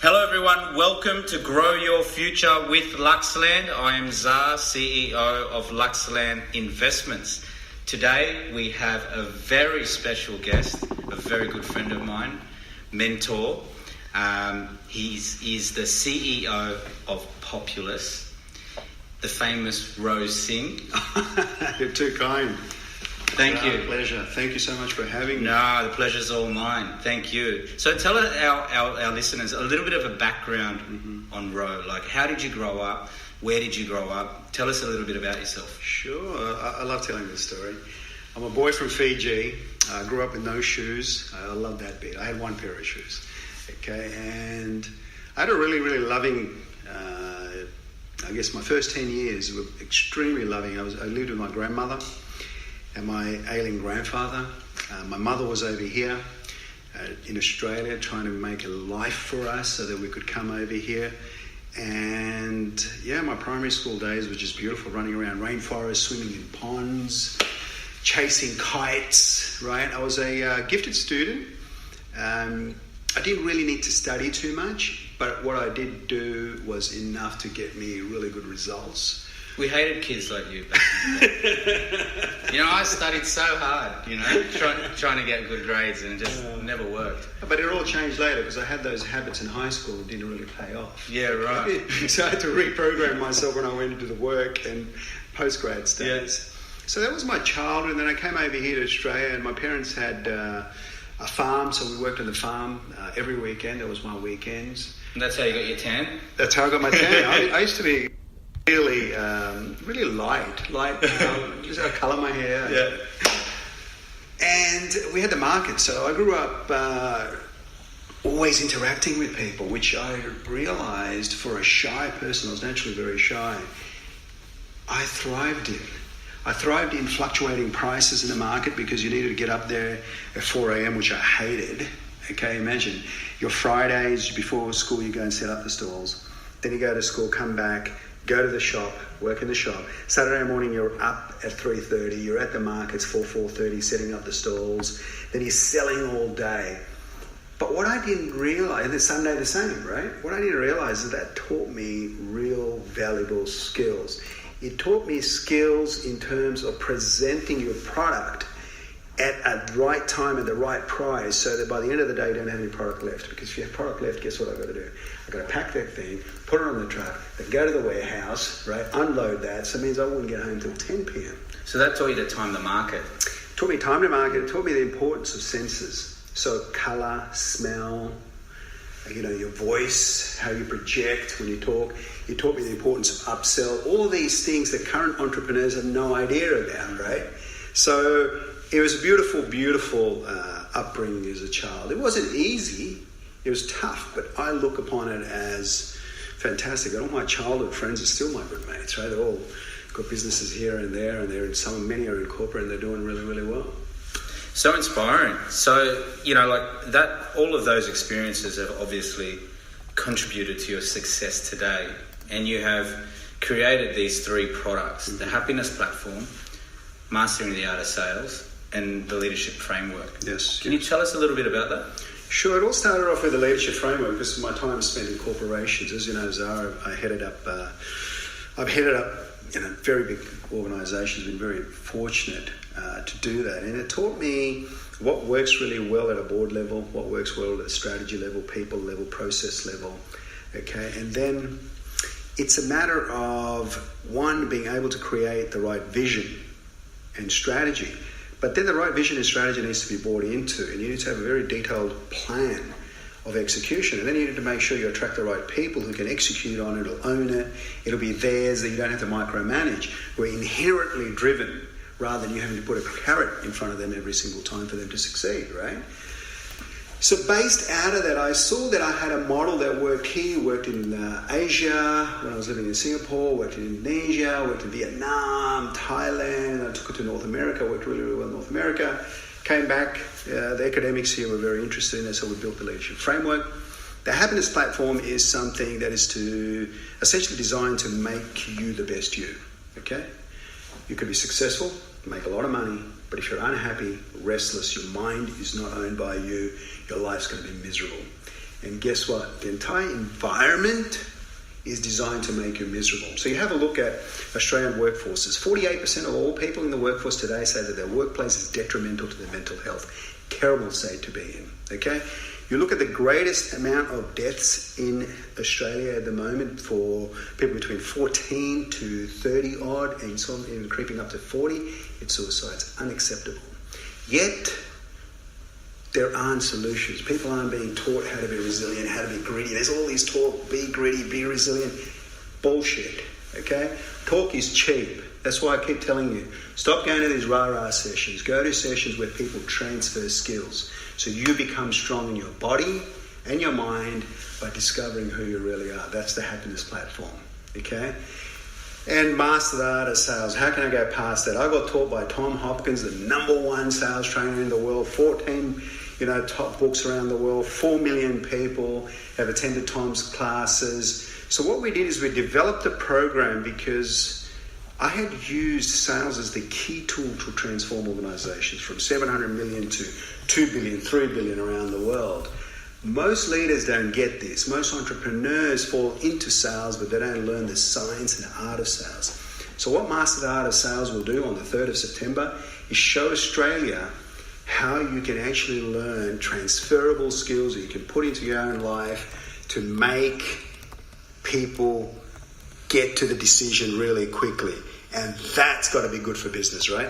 Hello everyone, welcome to Grow Your Future with Luxland. I am Zar, CEO of Luxland Investments. Today we have a very special guest, a very good friend of mine, mentor. He is the CEO of Populous, the famous Roh Singh. You're too kind. Thank you. Pleasure. Thank you so much for having me. No, the pleasure's all mine. Thank you. So tell our listeners a little bit of a background on Roh. Like, how did you grow up? Where did you grow up? Tell us a little bit about yourself. Sure. I love telling this story. I'm a boy from Fiji. I grew up with no shoes. I love that bit. I had one pair of shoes. Okay. And I had a really, really loving, I guess my first 10 years were extremely loving. I lived with my grandmother and my ailing grandfather. My mother was over here in Australia trying to make a life for us so that we could come over here. And yeah, my primary school days were just beautiful, running around rainforests, swimming in ponds, chasing kites, right? I was a gifted student. I didn't really need to study too much, but what I did do was enough to get me really good results. We hated kids like you back in the day. You know, I studied so hard, you know, trying to get good grades, and it just never worked. But it all changed later because I had those habits in high school that didn't really pay off. Yeah, right. So I had to reprogram myself when I went into the work and post-grad studies. Yeah. So that was my childhood, and then I came over here to Australia, and my parents had a farm, so we worked on the farm every weekend. That was my weekends. And that's how you got your tan? That's how I got my tan. I used to be really light, just I colour my hair. Yeah. And we had the market, so I grew up always interacting with people, which I realised for a shy person, I was naturally very shy, I thrived in fluctuating prices in the market because you needed to get up there at 4 a.m, which I hated. Okay, imagine your Fridays before school, you go and set up the stalls. Then you go to school, come back, go to the shop, work in the shop. Saturday morning, you're up at 3:30. You're at the markets 4:30, setting up the stalls. Then you're selling all day. But what I didn't realise, and Sunday the same, right? What I didn't realise is that taught me real valuable skills. It taught me skills in terms of presenting your product at the right time at the right price so that by the end of the day you don't have any product left. Because if you have product left, guess what I've got to do? I've got to pack that thing, put it on the truck, then go to the warehouse, right, unload that. So it means I wouldn't get home till 10 p.m. So that taught you to time the market? It taught me time to market. It taught me the importance of senses. So colour, smell, you know, your voice, how you project when you talk. It taught me the importance of upsell, all of these things that current entrepreneurs have no idea about, right? So it was a beautiful, beautiful upbringing as a child. It wasn't easy. It was tough, but I look upon it as fantastic. And all my childhood friends are still my good mates, right? They're all got businesses here and there, and many are in corporate, and they're doing really, really well. So inspiring. So, you know, like that, all of those experiences have obviously contributed to your success today. And you have created these 3 products, the Happiness Platform, Mastering the Art of Sales, and the Leadership Framework. Yes. Can you tell us a little bit about that? Sure. It all started off with the Leadership Framework because of my time spent in corporations. As you know, Zara, I've headed up very big organisations, been very fortunate to do that. And it taught me what works really well at a board level, what works well at a strategy level, people level, process level. Okay. And then it's a matter of, one, being able to create the right vision and strategy. But then the right vision and strategy needs to be bought into, and you need to have a very detailed plan of execution. And then you need to make sure you attract the right people who can execute on it, or own it. It'll be theirs, that you don't have to micromanage. We're inherently driven rather than you having to put a carrot in front of them every single time for them to succeed, right? So based out of that, I saw that I had a model that worked here, worked in Asia, when I was living in Singapore, worked in Indonesia, worked in Vietnam, Thailand. I took it to North America, worked really, really well in North America. Came back, the academics here were very interested in it, so we built the leadership framework. The happiness platform is something that is to essentially designed to make you the best you, okay? You could be successful, make a lot of money, but if you're unhappy, restless, your mind is not owned by you, your life's going to be miserable. And guess what? The entire environment is designed to make you miserable. So you have a look at Australian workforces. 48% of all people in the workforce today say that their workplace is detrimental to their mental health. Terrible state to be in, okay? You look at the greatest amount of deaths in Australia at the moment for people between 14 to 30 odd and so on, and creeping up to 40, it's suicide. It's unacceptable. Yet, there aren't solutions. People aren't being taught how to be resilient, how to be gritty. There's all these talk, be gritty, be resilient. Bullshit, okay? Talk is cheap. That's why I keep telling you, stop going to these rah-rah sessions. Go to sessions where people transfer skills. So you become strong in your body and your mind by discovering who you really are. That's the happiness platform, okay? And master the art of sales. How can I go past that? I got taught by Tom Hopkins, the #1 sales trainer in the world, 14 top books around the world, 4 million people have attended Tom's classes. So what we did is we developed a program because I had used sales as the key tool to transform organizations from 700 million to 2 billion, 3 billion around the world. Most leaders don't get this. Most entrepreneurs fall into sales, but they don't learn the science and the art of sales. So what Master the Art of Sales will do on the 3rd of September is show Australia how you can actually learn transferable skills that you can put into your own life to make people get to the decision really quickly. And that's got to be good for business, right?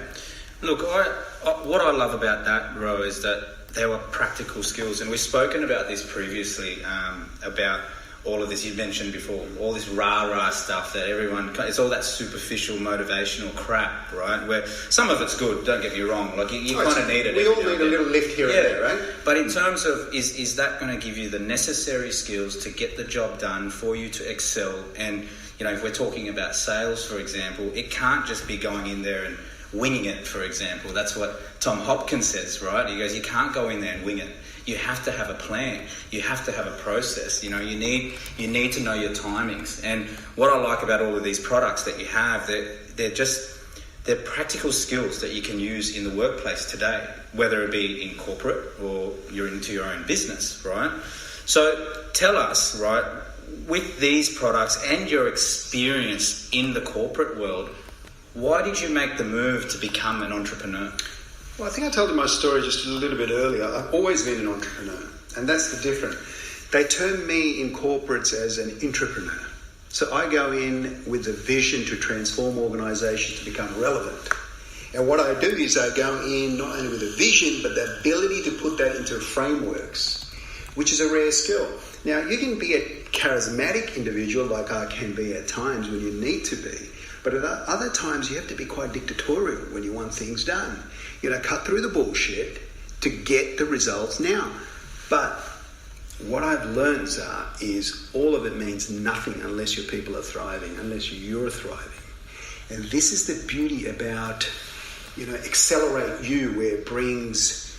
Look, what I love about that, Roh, is that there were practical skills. And we've spoken about this previously, about all of this you mentioned before, all this rah-rah stuff that everyone, it's all that superficial motivational crap, right? Where some of it's good, don't get me wrong, like you kind of need it. We all need a little lift here and there, right? But in terms of, is that going to give you the necessary skills to get the job done for you to excel? And, if we're talking about sales, for example, it can't just be going in there and winging it, for example. That's what Tom Hopkins says, right? He goes, you can't go in there and wing it. You have to have a plan. You have to have a process. You need to know your timings. And what I like about all of these products that you have, they're practical skills that you can use in the workplace today, whether it be in corporate or you're into your own business, right? So tell us, right, with these products and your experience in the corporate world, why did you make the move to become an entrepreneur? Well, I think I told you my story just a little bit earlier. I've always been an entrepreneur, and that's the difference. They term me in corporates as an intrapreneur. So I go in with a vision to transform organisations to become relevant. And what I do is I go in not only with a vision, but the ability to put that into frameworks, which is a rare skill. Now, you can be a charismatic individual like I can be at times when you need to be, but at other times you have to be quite dictatorial when you want things done. Cut through the bullshit to get the results now. But what I've learned, Zah, is all of it means nothing unless your people are thriving, unless you're thriving. And this is the beauty about, Accelerate You, where it brings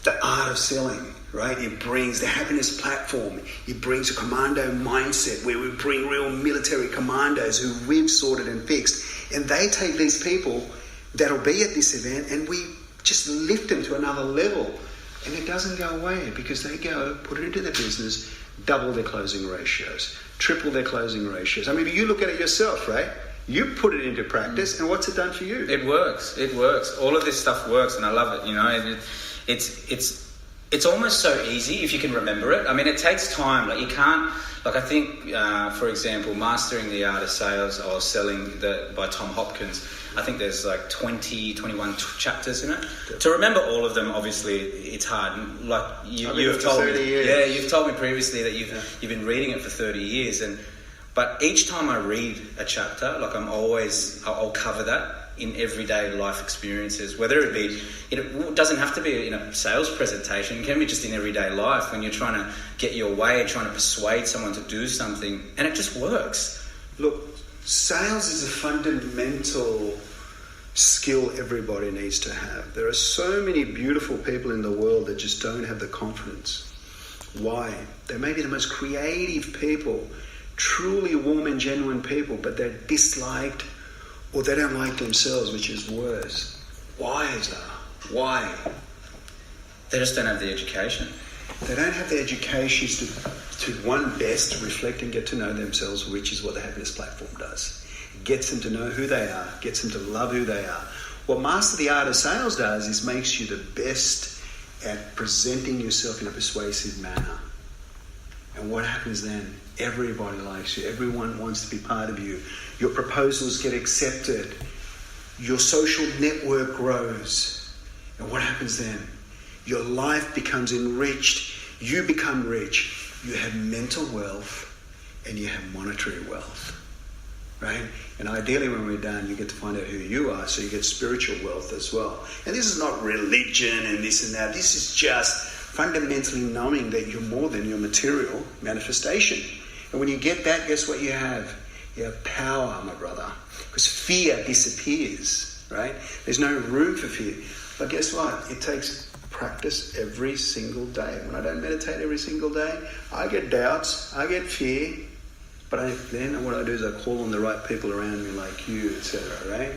the art of selling, right? It brings the happiness platform. It brings a commando mindset where we bring real military commandos who we've sorted and fixed. And they take these people that'll be at this event and we just lift them to another level. And it doesn't go away because they go, put it into their business, double their closing ratios, triple their closing ratios. I mean, you look at it yourself, right? You put it into practice and what's it done for you? It works. All of this stuff works and I love it, It's almost so easy if you can remember it. I mean, it takes time. Like you can't, I think, for example, Mastering the Art of Sales or Selling by Tom Hopkins, I think there's 21 chapters in it. To remember all of them, obviously, it's hard. Like you've told me, you've told me previously that you've been reading it for 30 years, but each time I read a chapter, I'll cover that in everyday life experiences, whether it be, it doesn't have to be a sales presentation. It can be just in everyday life when you're trying to get your way, trying to persuade someone to do something, and it just works. Look, sales is a fundamental skill everybody needs to have. There are so many beautiful people in the world that just don't have the confidence. Why? They may be the most creative people, truly warm and genuine people, but they're disliked or they don't like themselves, which is worse. Why is that? Why? They just don't have the education. They don't have the education to one, best reflect and get to know themselves, which is what the happiness platform does. It gets them to know who they are, gets them to love who they are. What Master the Art of Sales does is makes you the best at presenting yourself in a persuasive manner. And what happens then? Everybody likes you. Everyone wants to be part of you. Your proposals get accepted. Your social network grows. And what happens then? Your life becomes enriched. You become rich. You have mental wealth and you have monetary wealth. Right? And ideally when we're done, you get to find out who you are, so you get spiritual wealth as well. And this is not religion and this and that. This is just fundamentally knowing that you're more than your material manifestation. And when you get that, guess what you have? You have power, my brother. Because fear disappears, right? There's no room for fear. But guess what? It takes practice every single day. When I don't meditate every single day, I get doubts, I get fear. But then what I do is I call on the right people around me like you, etc., right?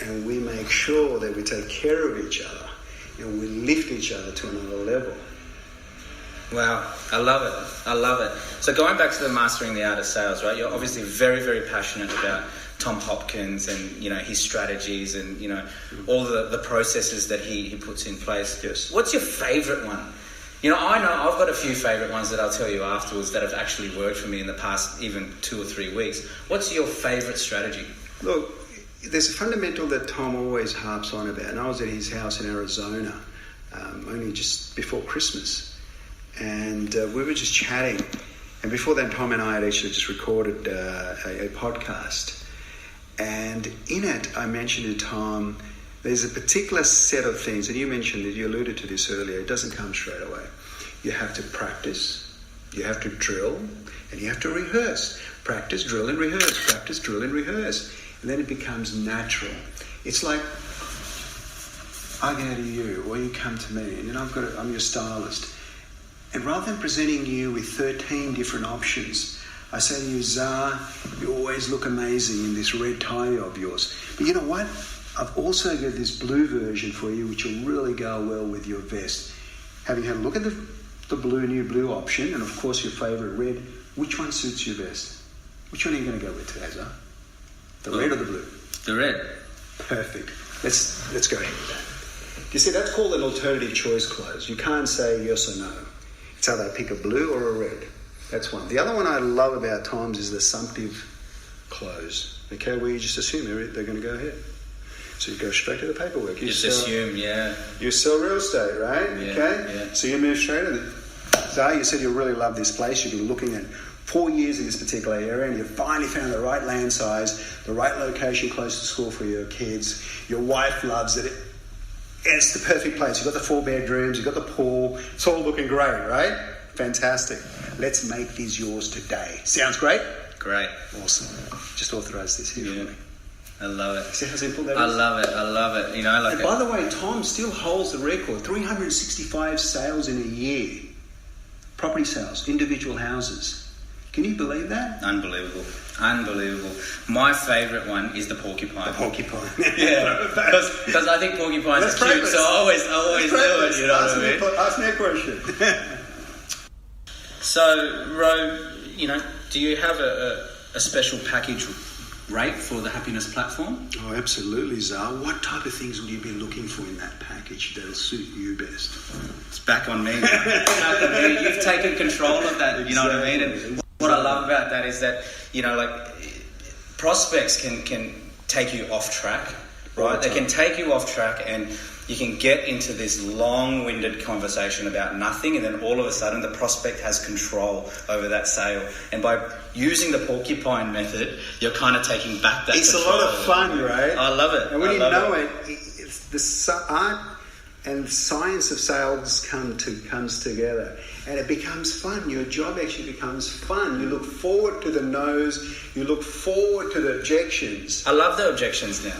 And we make sure that we take care of each other and we lift each other to another level. Wow, I love it. I love it. So going back to the Mastering the Art of Sales, right? You're obviously very, very passionate about Tom Hopkins and, his strategies and, all the processes that he puts in place. Yes. What's your favourite one? I know I've got a few favourite ones that I'll tell you afterwards that have actually worked for me in the past even 2 or 3 weeks. What's your favourite strategy? Look, there's a fundamental that Tom always harps on about, and I was at his house in Arizona only just before Christmas, and we were just chatting, and before then Tom and I had actually just recorded a podcast, and in it I mentioned to Tom there's a particular set of things, and you mentioned it, you alluded to this earlier, it doesn't come straight away. You have to practice, you have to drill, and you have to rehearse. Practice, drill and rehearse, practice, drill and rehearse. And then it becomes natural. It's like I go to you or you come to me and I'm your stylist. And rather than presenting you with 13 different options, I say to you, Zah, you always look amazing in this red tie of yours. But you know what? I've also got this blue version for you which will really go well with your vest. Having had a look at the new blue option and of course your favourite red, which one suits you best? Which one are you going to go with today, Zah? The red or the blue? The red. Perfect. Let's go ahead with that. You see, that's called an alternative choice close. You can't say yes or no. It's either pick a blue or a red. That's one. The other one I love about Tom's is the assumptive close. Okay, where you just assume they're going to go ahead. So you go straight to the paperwork. You just assume, yeah. You sell real estate, right? Yeah, okay? Yeah. So you move straight to Zah, you said you really love this place. You've been looking at 4 years in this particular area and you finally found the right land size, the right location close to school for your kids. Your wife loves it. It's the perfect place. You've got the 4 bedrooms, you've got the pool. It's all looking great, right? Fantastic. Let's make these yours today. Sounds great? Great. Awesome. Just authorise this here for me. I love it. See how simple that is? I love it. And by the way, Tom still holds the record. 365 sales in a year. Property sales, individual houses. Can you believe that? Unbelievable. My favourite one is the porcupine. The porcupine. Yeah. Because I think porcupines are cute, so I always do it, you know what I mean? Ask me a question. So, Roh, do you have a special package rate for the happiness platform? Oh, absolutely, Zah. What type of things will you be looking for in that package that'll suit you best? It's back on me. Back on me. You've taken control of that, you know what I mean? And what I love about that is that, prospects can take you off track, right? They can take you off track, and you can get into this long-winded conversation about nothing, and then all of a sudden the prospect has control over that sale. And by using the porcupine method, you're kind of taking back that It's a control. lot of fun, right? I love it. And when I you love know it's the art and science of sales comes together, and it becomes fun. Your job actually becomes fun. You look forward to the no's. You look forward to the objections. I love the objections now.